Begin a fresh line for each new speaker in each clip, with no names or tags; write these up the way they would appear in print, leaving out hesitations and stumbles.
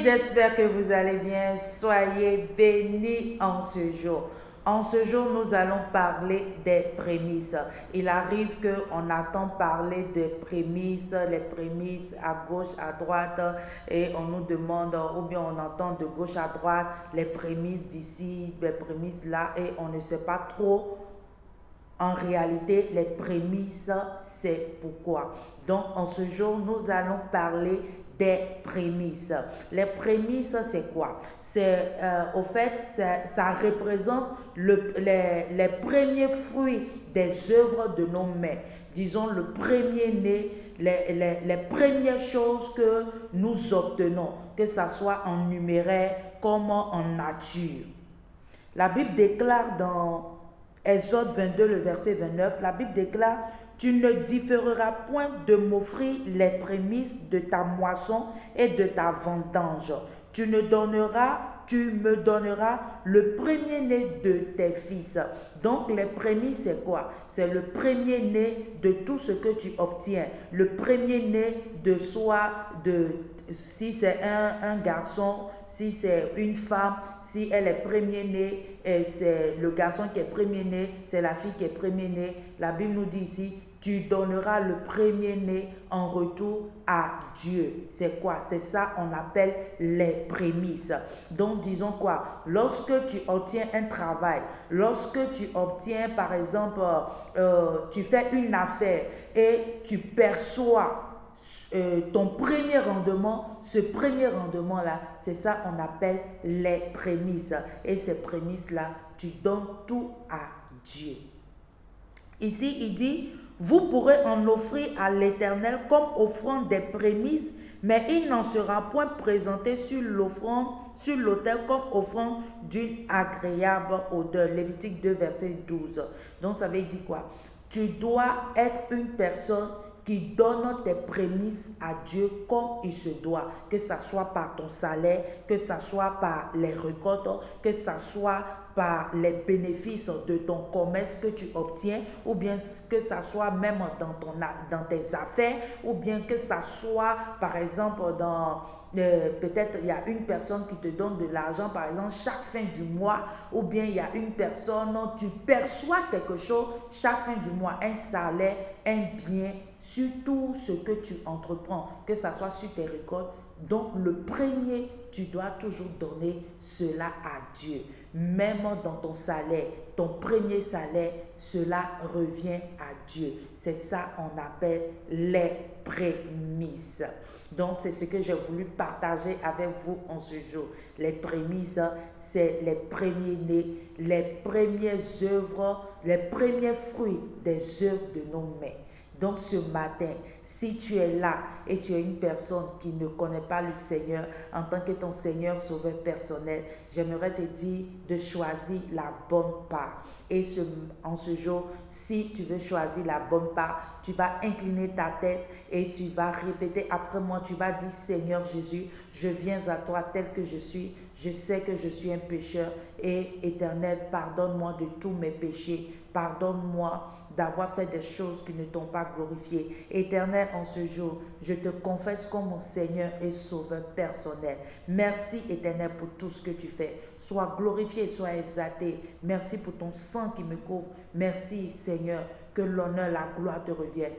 j'espère que vous allez bien. Soyez bénis en ce jour. En ce jour, nous allons parler des prémices. Il arrive qu'on attend parler des prémices, les prémices à gauche, à droite, et on nous demande, ou bien on entend de gauche à droite, les prémices d'ici, les prémices là, et on ne sait pas trop. En réalité, les prémices, c'est pourquoi. Donc, en ce jour, nous allons parler des prémices. Les prémices, c'est quoi? C'est, au fait, ça représente les premiers fruits des œuvres de nos mains. Disons, le premier-né, les premières choses que nous obtenons, que ce soit en numéraire comme en nature. La Bible déclare dans Exode 22, le verset 29, la Bible déclare: tu ne différeras point de m'offrir les prémices de ta moisson et de ta vendange. Tu me donneras le premier-né de tes fils. Donc, les prémices, c'est quoi? C'est le premier-né de tout ce que tu obtiens. Le premier-né de soi, si c'est un garçon, si c'est une femme, si elle est premier-née, c'est le garçon qui est premier-né, c'est la fille qui est premier-née. La Bible nous dit ici: tu donneras le premier-né en retour à Dieu. C'est quoi? C'est ça on appelle les prémices. Donc disons quoi? Lorsque tu obtiens un travail, lorsque tu obtiens par exemple, tu fais une affaire et tu perçois ton premier rendement, ce premier rendement-là, c'est ça on appelle les prémices. Et ces prémices-là, tu donnes tout à Dieu. Ici, il dit: vous pourrez en offrir à l'Éternel comme offrande des prémices, mais il n'en sera point présenté sur l'autel comme offrande d'une agréable odeur. Lévitique 2, verset 12. Donc, ça veut dire quoi? Tu dois être une personne qui donne tes prémices à Dieu comme il se doit, que ce soit par ton salaire, que ce soit par les récoltes, que ce soit par les bénéfices de ton commerce que tu obtiens, ou bien que ça soit même dans tes affaires, ou bien que ça soit par exemple dans... peut-être il y a une personne qui te donne de l'argent par exemple chaque fin du mois, ou bien il y a une personne, tu perçois quelque chose chaque fin du mois, un salaire, un bien sur tout ce que tu entreprends, que ça soit sur tes récoltes. Donc le premier, tu dois toujours donner cela à Dieu. Même dans ton salaire, ton premier salaire, cela revient à Dieu. C'est ça qu'on appelle les prémices. Donc c'est ce que j'ai voulu partager avec vous en ce jour. Les prémices, c'est les premiers-nés, les premières œuvres, les premiers fruits des œuvres de nos mains. Donc ce matin, si tu es là et tu es une personne qui ne connaît pas le Seigneur en tant que ton Seigneur sauveur personnel, j'aimerais te dire de choisir la bonne part. Et en ce jour, si tu veux choisir la bonne part, tu vas incliner ta tête et tu vas répéter après moi. Tu vas dire: Seigneur Jésus, je viens à toi tel que je suis. Je sais que je suis un pécheur et Éternel, pardonne-moi de tous mes péchés. Pardonne-moi d'avoir fait des choses qui ne t'ont pas glorifié. Éternel, en ce jour, je te confesse comme mon Seigneur et Sauveur personnel. Merci, Éternel, pour tout ce que tu fais. Sois glorifié, sois exalté. Merci pour ton sang qui me couvre. Merci, Seigneur, que l'honneur, la gloire te reviennent.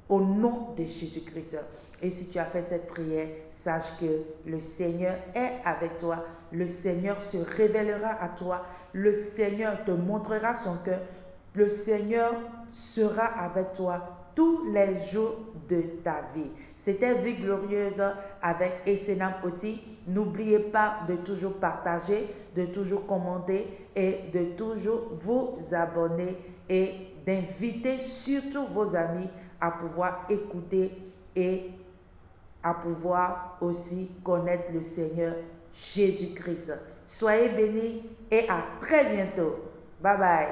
Au nom de Jésus-Christ. Et si tu as fait cette prière, sache que le Seigneur est avec toi. Le Seigneur se révélera à toi. Le Seigneur te montrera son cœur. Le Seigneur sera avec toi tous les jours de ta vie. C'était Vie Glorieuse avec Essenam Oti. N'oubliez pas de toujours partager, de toujours commenter et de toujours vous abonner et d'inviter surtout vos amis à pouvoir écouter et à pouvoir aussi connaître le Seigneur Jésus-Christ. Soyez bénis et à très bientôt. Bye bye.